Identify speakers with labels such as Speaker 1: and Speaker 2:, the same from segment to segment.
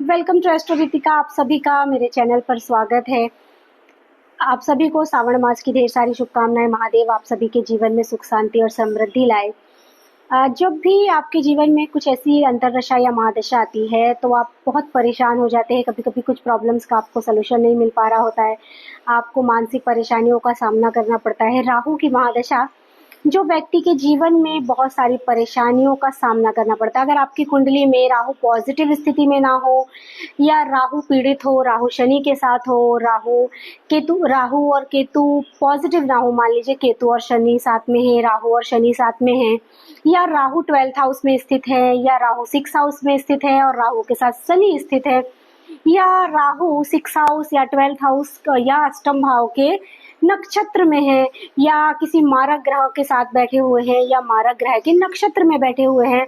Speaker 1: Welcome to astro Ritika. आप सभी का मेरे चैनल पर स्वागत है। आप सभी को श्रावण मास की ढेर सारी शुभकामनाएं। महादेव आप सभी के जीवन में सुख शांति और समृद्धि लाए। जब भी आपके जीवन में कुछ ऐसी अंतरदशा या महादशा आती है तो आप बहुत परेशान हो जाते हैं। कभी कभी कुछ प्रॉब्लम्स का आपको सलूशन नहीं मिल पा रहा होता है, आपको मानसिक परेशानियों का सामना करना पड़ता है। राहु की महादशा जो व्यक्ति के जीवन में बहुत सारी परेशानियों का सामना करना पड़ता है। अगर आपकी कुंडली में राहु पॉजिटिव स्थिति में ना हो या राहु पीड़ित हो, राहु शनि के साथ हो, राहु और केतु पॉजिटिव ना हो, मान लीजिए केतु और शनि साथ में है, राहु और शनि साथ में है, या राहु 12th हाउस में स्थित है, या राहु 6th हाउस में स्थित है और राहु के साथ शनि स्थित है, या राहु 6th हाउस या 12th हाउस या अष्टम भाव के नक्षत्र में है, या किसी मारक ग्रह के साथ बैठे हुए हैं, या मारक ग्रह के नक्षत्र में बैठे हुए हैं,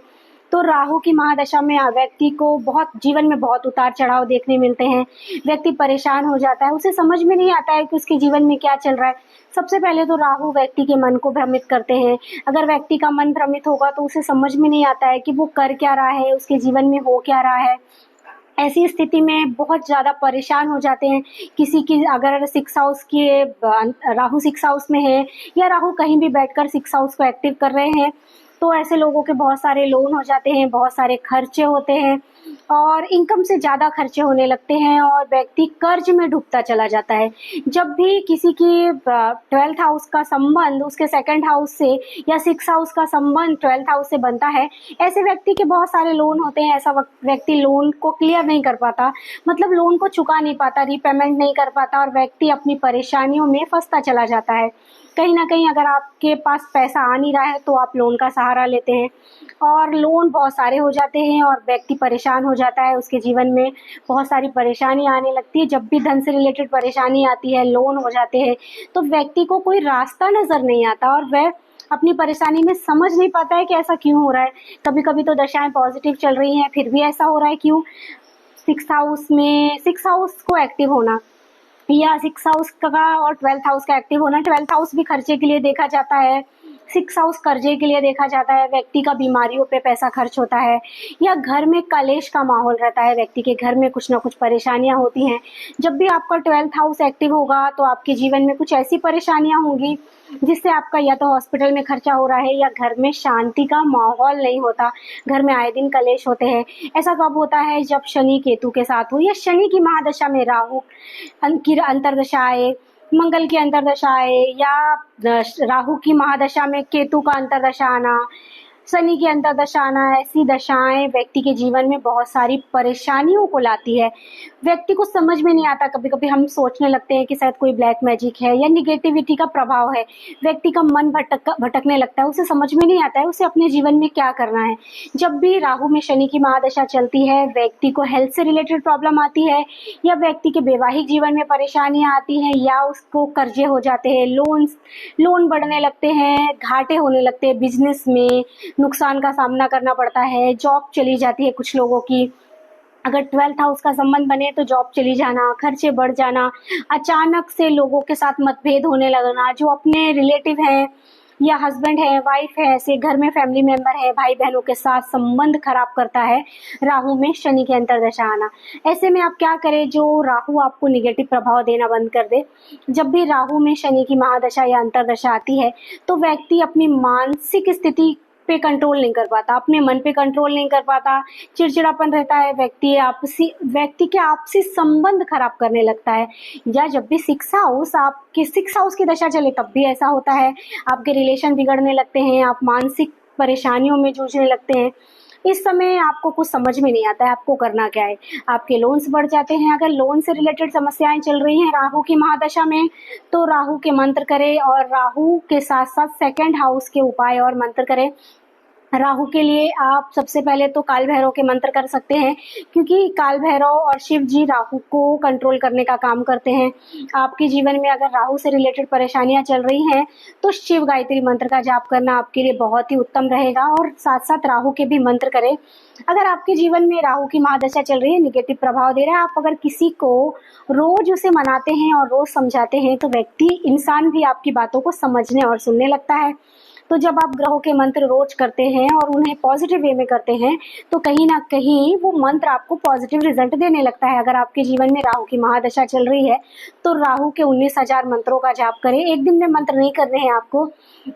Speaker 1: तो राहु की महादशा में व्यक्ति को बहुत जीवन में बहुत उतार चढ़ाव देखने मिलते हैं। व्यक्ति परेशान हो जाता है, उसे समझ में नहीं आता है कि उसके जीवन में क्या चल रहा है। सबसे पहले तो राहु व्यक्ति के मन को भ्रमित करते हैं। अगर व्यक्ति का मन भ्रमित होगा तो उसे समझ में नहीं आता है कि वो कर क्या रहा है, उसके जीवन में हो क्या रहा है। ऐसी स्थिति में बहुत ज़्यादा परेशान हो जाते हैं। किसी की अगर 6th हाउस के राहु 6th हाउस में है या राहु कहीं भी बैठकर 6th हाउस को एक्टिव कर रहे हैं, तो ऐसे लोगों के बहुत सारे लोन हो जाते हैं, बहुत सारे खर्चे होते हैं और इनकम से ज़्यादा खर्चे होने लगते हैं और व्यक्ति कर्ज में डूबता चला जाता है। जब भी किसी की 12th हाउस का संबंध उसके 2nd हाउस से या 6th हाउस का संबंध 12th हाउस से बनता है, ऐसे व्यक्ति के बहुत सारे लोन होते हैं। ऐसा व्यक्ति लोन को क्लियर नहीं कर पाता, मतलब लोन को चुका नहीं पाता, रीपेमेंट नहीं कर पाता और व्यक्ति अपनी परेशानियों में फंसता चला जाता है। कहीं ना कहीं अगर आपके पास पैसा आ नहीं रहा है तो आप लोन का सहारा लेते हैं और लोन बहुत सारे हो जाते हैं और व्यक्ति परेशान हो जाता है। उसके जीवन में बहुत सारी परेशानी आने लगती है। जब भी धन से रिलेटेड परेशानी आती है, लोन हो जाते हैं, तो व्यक्ति को कोई रास्ता नजर नहीं आता और वह अपनी परेशानी में समझ नहीं पाता है कि ऐसा क्यों हो रहा है। कभी कभी तो दशाएं पॉजिटिव चल रही हैं फिर भी ऐसा हो रहा है क्यों। 6th हाउस को एक्टिव होना या 6th हाउस का और 12th हाउस का एक्टिव होना। 12th हाउस भी खर्चे के लिए देखा जाता है, 6th हाउस कर्जे के लिए देखा जाता है। व्यक्ति का बीमारियों पे पैसा खर्च होता है या घर में कलेश का माहौल रहता है, व्यक्ति के घर में कुछ ना कुछ परेशानियां होती हैं। जब भी आपका 12th हाउस एक्टिव होगा तो आपके जीवन में कुछ ऐसी परेशानियां होंगी जिससे आपका या तो हॉस्पिटल में खर्चा हो रहा है या घर में शांति का माहौल नहीं होता, घर में आए दिन कलेश होते हैं। ऐसा कब होता है? जब शनि केतु के साथ हो या शनि की महादशा में राहु की अंतरदशा आए, मंगल की अंतरदशा आए, या राहु की महादशा में केतु का अंतरदशा आना, शनि की अंतरदशा आना। ऐसी दशाएं व्यक्ति के जीवन में बहुत सारी परेशानियों को लाती है। व्यक्ति को समझ में नहीं आता। कभी कभी हम सोचने लगते हैं कि शायद कोई ब्लैक मैजिक है या निगेटिविटी का प्रभाव है। व्यक्ति का मन भटकने लगता है, उसे समझ में नहीं आता है उसे अपने जीवन में क्या करना है। जब भी राहु में शनि की महादशा चलती है, व्यक्ति को हेल्थ से रिलेटेड प्रॉब्लम आती है या व्यक्ति के वैवाहिक जीवन में परेशानियां आती हैं या उसको कर्जे हो जाते हैं, लोन बढ़ने लगते हैं, घाटे होने लगते हैं, बिजनेस में नुकसान का सामना करना पड़ता है, जॉब चली जाती है कुछ लोगों की। अगर 12th हाउस का संबंध बने तो जॉब चली जाना, खर्चे बढ़ जाना, अचानक से लोगों के साथ मतभेद होने लगना, जो अपने रिलेटिव हैं या हस्बैंड है, वाइफ है, ऐसे घर में फैमिली मेंबर है, भाई बहनों के साथ संबंध खराब करता है राहु में शनि की अंतरदशा आना। ऐसे में आप क्या करें? जो राहु आपको निगेटिव प्रभाव देना बंद कर दे। जब भी राहु में शनि की महादशा या अंतरदशा आती है तो व्यक्ति अपनी मानसिक स्थिति पे कंट्रोल नहीं कर पाता, अपने मन पे कंट्रोल नहीं कर पाता, चिड़चिड़ापन रहता है, व्यक्ति के आपसी संबंध खराब करने लगता है। या जब भी 6th हाउस की दशा चले तब भी ऐसा होता है। आपके रिलेशन बिगड़ने लगते हैं, आप मानसिक परेशानियों में जूझने लगते हैं। इस समय आपको कुछ समझ में नहीं आता है आपको करना क्या है। आपके लोन्स बढ़ जाते हैं। अगर लोन से रिलेटेड समस्याएं चल रही हैं राहु की महादशा में तो राहु के मंत्र करें और राहु के साथ साथ 2nd हाउस के उपाय और मंत्र करें। राहु के लिए आप सबसे पहले तो काल भैरव के मंत्र कर सकते हैं, क्योंकि काल भैरव और शिव जी राहु को कंट्रोल करने का काम करते हैं। आपके जीवन में अगर राहु से रिलेटेड परेशानियां चल रही हैं तो शिव गायत्री मंत्र का जाप करना आपके लिए बहुत ही उत्तम रहेगा और साथ साथ राहु के भी मंत्र करें। अगर आपके जीवन में राहु की महादशा चल रही है, निगेटिव प्रभाव दे रहा है, आप अगर किसी को रोज उसे मनाते हैं और रोज समझाते हैं तो व्यक्ति इंसान भी आपकी बातों को समझने और सुनने लगता है। तो जब आप ग्रहों के मंत्र रोज करते हैं और उन्हें पॉजिटिव वे में करते हैं तो कहीं ना कहीं वो मंत्र आपको पॉजिटिव रिजल्ट देने लगता है। अगर आपके जीवन में राहु की महादशा चल रही है तो राहु के 19,000 मंत्रों का जाप करें। एक दिन में मंत्र नहीं करने हैं आपको,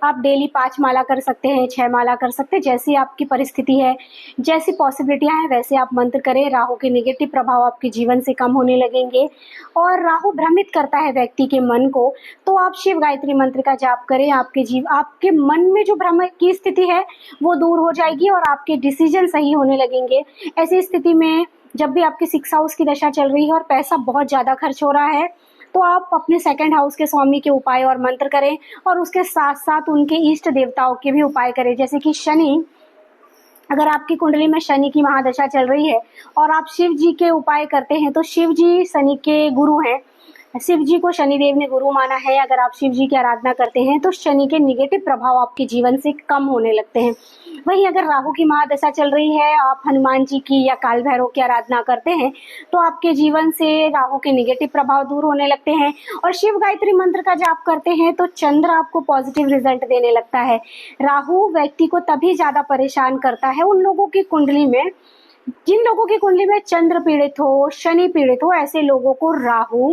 Speaker 1: आप डेली 5 माला कर सकते हैं, 6 माला कर सकते हैं, जैसी आपकी परिस्थिति है, जैसी पॉसिबिलिटियां हैं वैसे आप मंत्र करें। राहु के नेगेटिव प्रभाव आपके जीवन से कम होने लगेंगे। और राहु भ्रमित करता है व्यक्ति के मन को, तो आप शिव गायत्री मंत्र का जाप करें। आपके मन में जो भ्रम की स्थिति है वो दूर हो जाएगी और आपके डिसीजन सही होने लगेंगे। ऐसी स्थिति में जब भी आपके 6 हाउस की दशा चल रही है और पैसा बहुत ज्यादा खर्च हो रहा है तो आप अपने 2nd हाउस के स्वामी के उपाय और मंत्र करें और उसके साथ साथ उनके इष्ट देवताओं के भी उपाय करें। जैसे कि शनि, अगर आपकी कुंडली में शनि की महादशा चल रही है और आप शिव जी के उपाय करते हैं तो शिव जी शनि के गुरु हैं, शिव जी को शनिदेव ने गुरु माना है। अगर आप शिव जी की आराधना करते हैं तो शनि के निगेटिव प्रभाव आपके जीवन से कम होने लगते हैं। वहीं अगर राहु की महादशा चल रही है, आप हनुमान जी की या काल भैरव की आराधना करते हैं तो आपके जीवन से राहु के निगेटिव प्रभाव दूर होने लगते हैं। और शिव गायत्री मंत्र का जाप करते हैं तो चंद्र आपको पॉजिटिव रिजल्ट देने लगता है। राहु व्यक्ति को तभी ज्यादा परेशान करता है उन लोगों की कुंडली में, जिन लोगों की कुंडली में चंद्र पीड़ित हो, शनि पीड़ित हो, ऐसे लोगों को राहु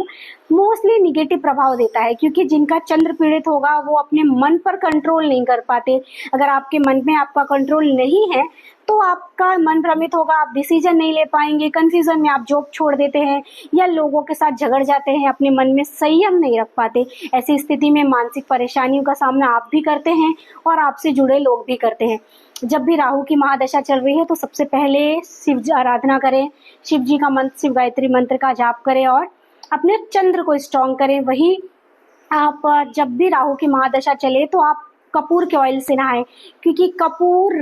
Speaker 1: मोस्टली निगेटिव प्रभाव देता है। क्योंकि जिनका चंद्र पीड़ित होगा वो अपने मन पर कंट्रोल नहीं कर पाते। अगर आपके मन में आपका कंट्रोल नहीं है तो आपका मन भ्रमित होगा, आप डिसीजन नहीं ले पाएंगे, कंफ्यूजन में आप जॉब छोड़ देते हैं या लोगों के साथ झगड़ जाते हैं, अपने मन में संयम नहीं रख पाते। ऐसी स्थिति में मानसिक परेशानियों का सामना आप भी करते हैं और आपसे जुड़े लोग भी करते हैं। जब भी राहु की महादशा चल रही है तो सबसे पहले शिव जी आराधना करें, शिव जी का मंत्र, शिव गायत्री मंत्र का जाप करें और अपने चंद्र को स्ट्रॉन्ग करें। वही आप जब भी राहु की महादशा चले तो आप कपूर के ऑयल से नहाएं, क्योंकि कपूर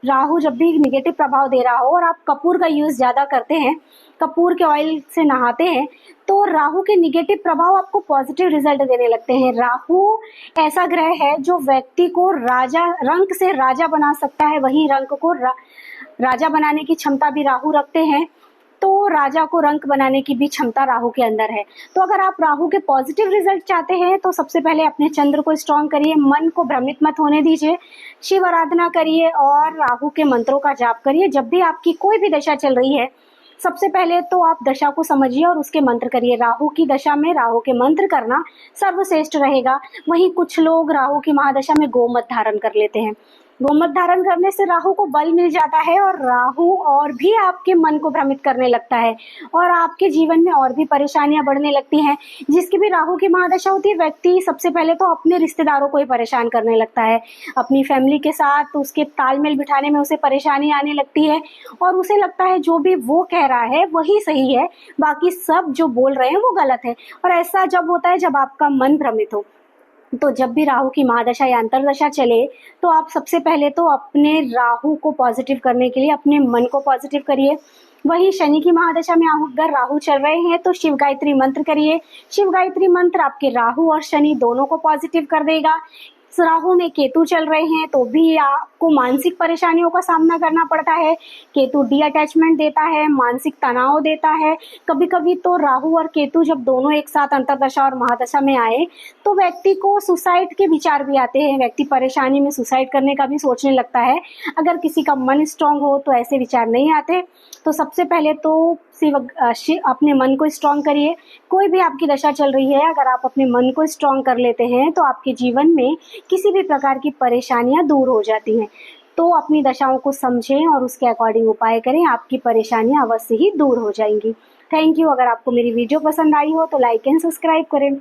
Speaker 1: राहु जब भी निगेटिव प्रभाव दे रहा हो और आप कपूर का यूज ज्यादा करते हैं, कपूर के ऑयल से नहाते हैं तो राहु के निगेटिव प्रभाव आपको पॉजिटिव रिजल्ट देने लगते हैं। राहु ऐसा ग्रह है जो व्यक्ति को रंक से राजा बना सकता है, वही रंक को राजा बनाने की क्षमता भी राहु रखते हैं। तो राजा को रंक बनाने की भी क्षमता राहु के अंदर है। तो अगर आप राहु के पॉजिटिव रिजल्ट चाहते हैं तो सबसे पहले अपने चंद्र को स्ट्रॉन्ग करिए, मन को भ्रमित मत होने दीजिए, शिव आराधना करिए और राहु के मंत्रों का जाप करिए। जब भी आपकी कोई भी दशा चल रही है सबसे पहले तो आप दशा को समझिए और उसके मंत्र करिए। राहु की दशा में राहु के मंत्र करना सर्वश्रेष्ठ रहेगा। वहीं कुछ लोग राहु की महादशा में गोमत धारण कर लेते हैं। गोमत धारण करने से राहु को बल मिल जाता है और राहु और भी आपके मन को भ्रमित करने लगता है और आपके जीवन में और भी परेशानियां बढ़ने लगती हैं। जिसकी भी राहु की महादशा होती है व्यक्ति सबसे पहले तो अपने रिश्तेदारों को ही परेशान करने लगता है, अपनी फैमिली के साथ उसके तालमेल बिठाने में उसे परेशानी आने लगती है और उसे लगता है जो भी वो कह रहा है वही सही है, बाकी सब जो बोल रहे हैं वो गलत है। और ऐसा जब होता है जब आपका मन भ्रमित हो। तो जब भी राहु की महादशा या अंतरदशा चले तो आप सबसे पहले तो अपने राहु को पॉजिटिव करने के लिए अपने मन को पॉजिटिव करिए। वही शनि की महादशा में अगर राहु चल रहे हैं तो शिव गायत्री मंत्र करिए। शिव गायत्री मंत्र आपके राहु और शनि दोनों को पॉजिटिव कर देगा। राहु में केतु चल रहे हैं तो भी आपको मानसिक परेशानियों का सामना करना पड़ता है। केतु डी अटैचमेंट देता है, मानसिक तनाव देता है। कभी कभी तो राहु और केतु जब दोनों एक साथ अंतरदशा और महादशा में आए तो व्यक्ति को सुसाइड के विचार भी आते हैं, व्यक्ति परेशानी में सुसाइड करने का भी सोचने लगता है। अगर किसी का मन स्ट्रांग हो तो ऐसे विचार नहीं आते। तो सबसे पहले तो अपने मन को स्ट्रांग करिए। कोई भी आपकी दशा चल रही है, अगर आप अपने मन को स्ट्रांग कर लेते हैं तो आपके जीवन में किसी भी प्रकार की परेशानियां दूर हो जाती हैं। तो अपनी दशाओं को समझें और उसके अकॉर्डिंग उपाय करें, आपकी परेशानियां अवश्य ही दूर हो जाएंगी। Thank you. अगर आपको मेरी वीडियो पसंद आई हो तो लाइक एंड सब्सक्राइब करें।